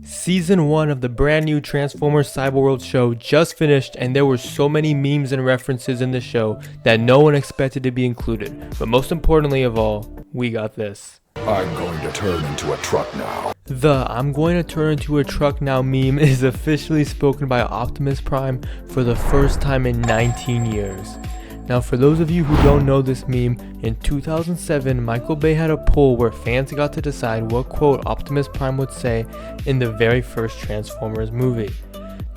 Season 1 of the brand new Transformers Cyberworld show just finished, and there were so many memes and references in the show that no one expected to be included. But most importantly of all, we got this. I'm going to turn into a truck now. The "I'm going to turn into a truck now" meme is officially spoken by Optimus Prime for the first time in 19 years. Now, for those of you who don't know this meme, in 2007, Michael Bay had a poll where fans got to decide what quote Optimus Prime would say in the very first Transformers movie.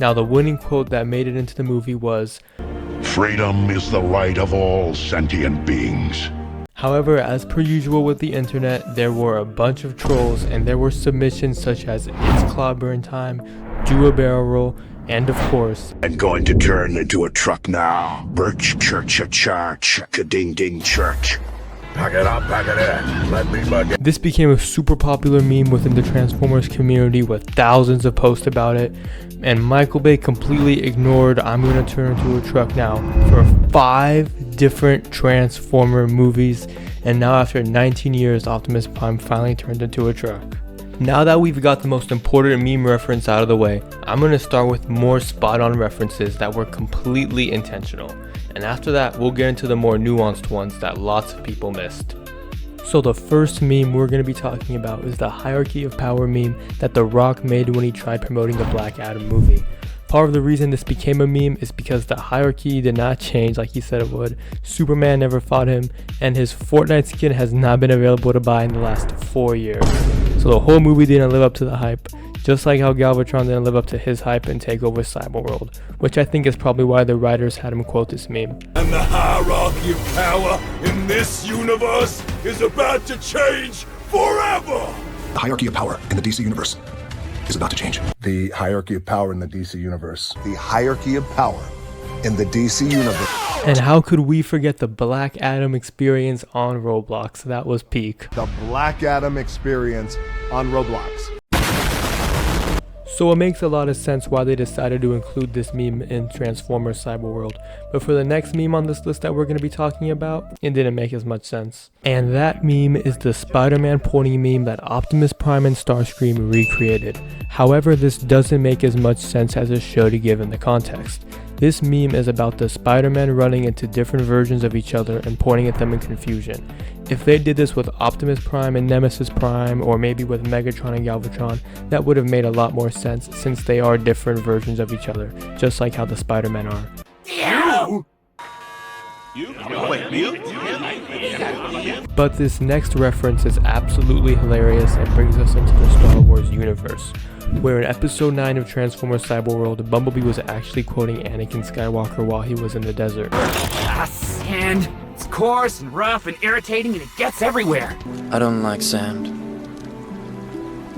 Now, the winning quote that made it into the movie was, "Freedom is the right of all sentient beings." However, as per usual with the internet, there were a bunch of trolls and there were submissions such as "It's clobberin' time," "Do a barrel roll," and of course, "I'm going to turn into a truck now. Birch church a church, ding ding church. Pack it up, pack it in. Let me bug it." This became a super popular meme within the Transformers community with thousands of posts about it, and Michael Bay completely ignored "I'm gonna turn into a truck now" for 5 different Transformer movies, and now after 19 years, Optimus Prime finally turned into a truck. Now that we've got the most important meme reference out of the way, I'm going to start with more spot-on references that were completely intentional. And after that, we'll get into the more nuanced ones that lots of people missed. So the first meme we're going to be talking about is the hierarchy of power meme that The Rock made when he tried promoting the Black Adam movie. Part of the reason this became a meme is because the hierarchy did not change like he said it would, Superman never fought him, and his Fortnite skin has not been available to buy in the last 4 years. So the whole movie didn't live up to the hype, just like how Galvatron didn't live up to his hype and take over Cyberworld, which I think is probably why the writers had him quote this meme. "And the hierarchy of power in this universe is about to change forever!" The hierarchy of power in the DC universe is about to change. The hierarchy of power in the DC universe. The hierarchy of power in the DC universe. And how could we forget the Black Adam experience on Roblox? That was peak. The Black Adam experience on Roblox. So it makes a lot of sense why they decided to include this meme in Transformers Cyberworld. But for the next meme on this list that we're going to be talking about, it didn't make as much sense. And that meme is the Spider-Man pointing meme that Optimus Prime and Starscream recreated. However, this doesn't make as much sense as it should given the context. This meme is about the Spider-Man running into different versions of each other and pointing at them in confusion. If they did this with Optimus Prime and Nemesis Prime, or maybe with Megatron and Galvatron, that would have made a lot more sense since they are different versions of each other, just like how the Spider-Men are. But this next reference is absolutely hilarious and brings us into the Star Wars universe, where in episode 9 of Transformers Cyberworld, Bumblebee was actually quoting Anakin Skywalker while he was in the desert. Sand. It's coarse and rough and irritating and it gets everywhere. I don't like sand.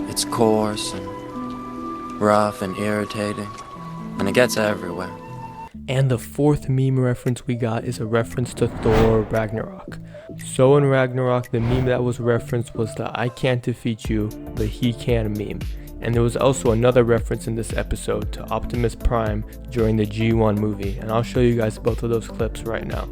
It's coarse and rough and irritating, and it gets everywhere. And the fourth meme reference we got is a reference to Thor Ragnarok. So in Ragnarok, the meme that was referenced was the "I can't defeat you, but he can" meme. And there was also another reference in this episode to Optimus Prime during the G1 movie, and I'll show you guys both of those clips right now.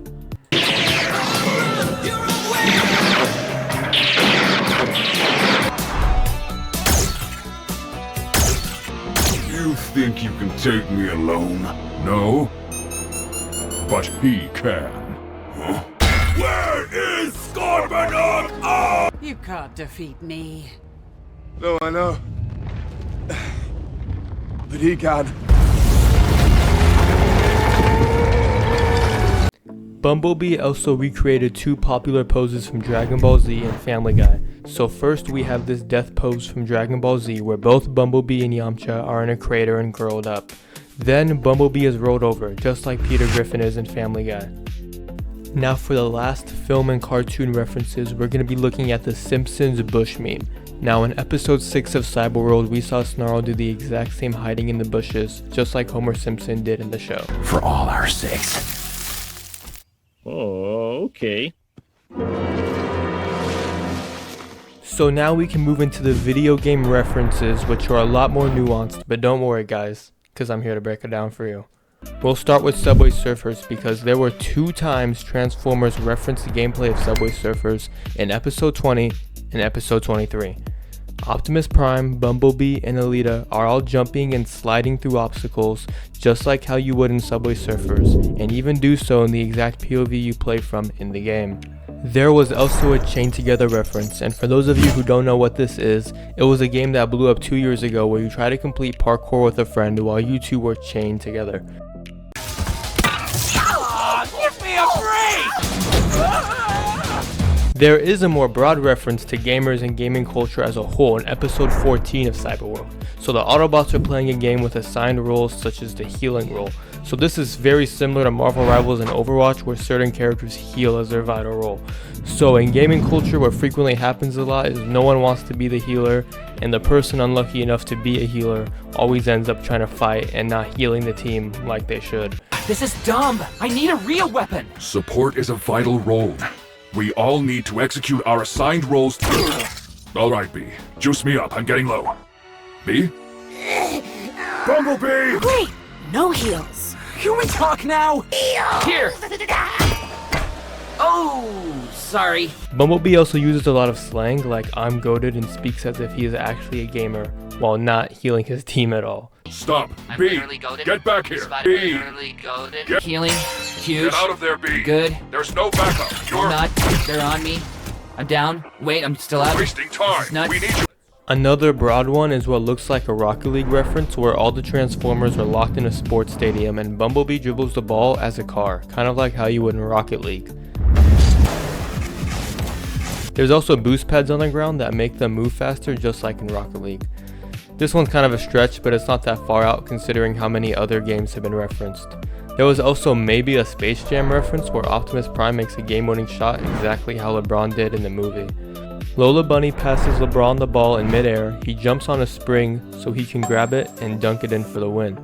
You think you can take me alone? No? But he can. Huh? Where is Scorponok? Oh! You can't defeat me. No, I know. But he can. Bumblebee also recreated 2 popular poses from Dragon Ball Z and Family Guy. So first we have this death pose from Dragon Ball Z where both Bumblebee and Yamcha are in a crater and curled up. Then Bumblebee is rolled over, just like Peter Griffin is in Family Guy. Now for the last film and cartoon references, we're going to be looking at the Simpsons bush meme. Now in episode 6 of Cyberworld, we saw Snarl do the exact same hiding in the bushes, just like Homer Simpson did in the show. For all our sakes. Oh, okay. So now we can move into the video game references, which are a lot more nuanced, but don't worry guys, because I'm here to break it down for you. We'll start with Subway Surfers because there were 2 times Transformers referenced the gameplay of Subway Surfers in episode 20 and episode 23. Optimus Prime, Bumblebee, and Alita are all jumping and sliding through obstacles just like how you would in Subway Surfers, and even do so in the exact POV you play from in the game. There was also a Chained Together reference, and for those of you who don't know what this is, it was a game that blew up 2 years ago where you try to complete parkour with a friend while you two were chained together. Give me a break! There is a more broad reference to gamers and gaming culture as a whole in episode 14 of Cyberworld. So the Autobots are playing a game with assigned roles such as the healing role. So this is very similar to Marvel Rivals and Overwatch, where certain characters heal as their vital role. So in gaming culture, what frequently happens a lot is no one wants to be the healer, and the person unlucky enough to be a healer always ends up trying to fight and not healing the team like they should. This is dumb. I need a real weapon. Support is a vital role. We all need to execute our assigned roles. Alright, B. Juice me up, I'm getting low. B? Bumblebee! Wait! No heals. Can we talk now? Here! Oh, sorry. Bumblebee also uses a lot of slang like "I'm goated" and speaks as if he is actually a gamer while not healing his team at all. Stop! I'm B! literally goated. Get back here! B! Get- Healing. Huge. Get out of there, B! Good. There's no backup! You're I'm not. They're on me. I'm down. Wait, I'm still out. wasting time! Nuts. We need you! Another broad one is what looks like a Rocket League reference, where all the Transformers are locked in a sports stadium and Bumblebee dribbles the ball as a car, kind of like how you would in Rocket League. There's also boost pads on the ground that make them move faster, just like in Rocket League. This one's kind of a stretch, but it's not that far out considering how many other games have been referenced. There was also maybe a Space Jam reference where Optimus Prime makes a game-winning shot exactly how LeBron did in the movie. Lola Bunny passes LeBron the ball in midair, he jumps on a spring so he can grab it and dunk it in for the win.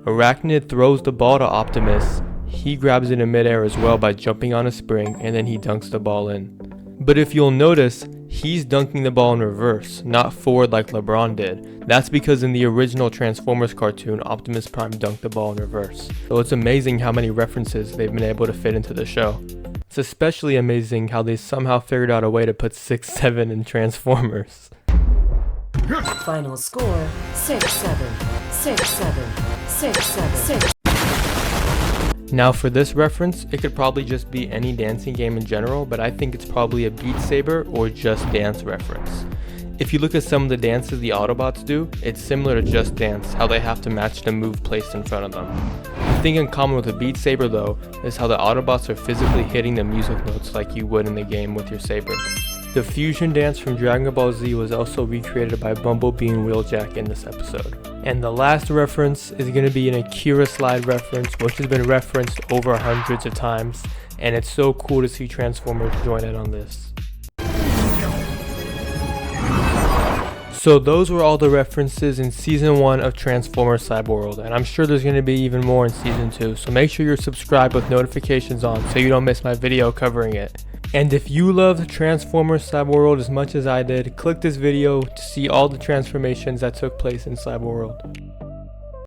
Arachnid throws the ball to Optimus, he grabs it in midair as well by jumping on a spring, and then he dunks the ball in. But if you'll notice, he's dunking the ball in reverse, not forward like LeBron did. That's because in the original Transformers cartoon, Optimus Prime dunked the ball in reverse. So it's amazing how many references they've been able to fit into the show. It's especially amazing how they somehow figured out a way to put 6-7 in Transformers. Final score 6-7. 6-7. 6-7. 6. Now for this reference, it could probably just be any dancing game in general, but I think it's probably a Beat Saber or Just Dance reference. If you look at some of the dances the Autobots do, it's similar to Just Dance, how they have to match the move placed in front of them. The thing in common with a Beat Saber though, is how the Autobots are physically hitting the music notes like you would in the game with your saber. The fusion dance from Dragon Ball Z was also recreated by Bumblebee and Wheeljack in this episode. And the last reference is going to be an Akira slide reference, which has been referenced over hundreds of times, and it's so cool to see Transformers join in on this. So those were all the references in Season 1 of Transformers Cyberworld, and I'm sure there's going to be even more in Season 2, so make sure you're subscribed with notifications on so you don't miss my video covering it. And if you loved Transformers Cyberworld as much as I did, click this video to see all the transformations that took place in Cyberworld.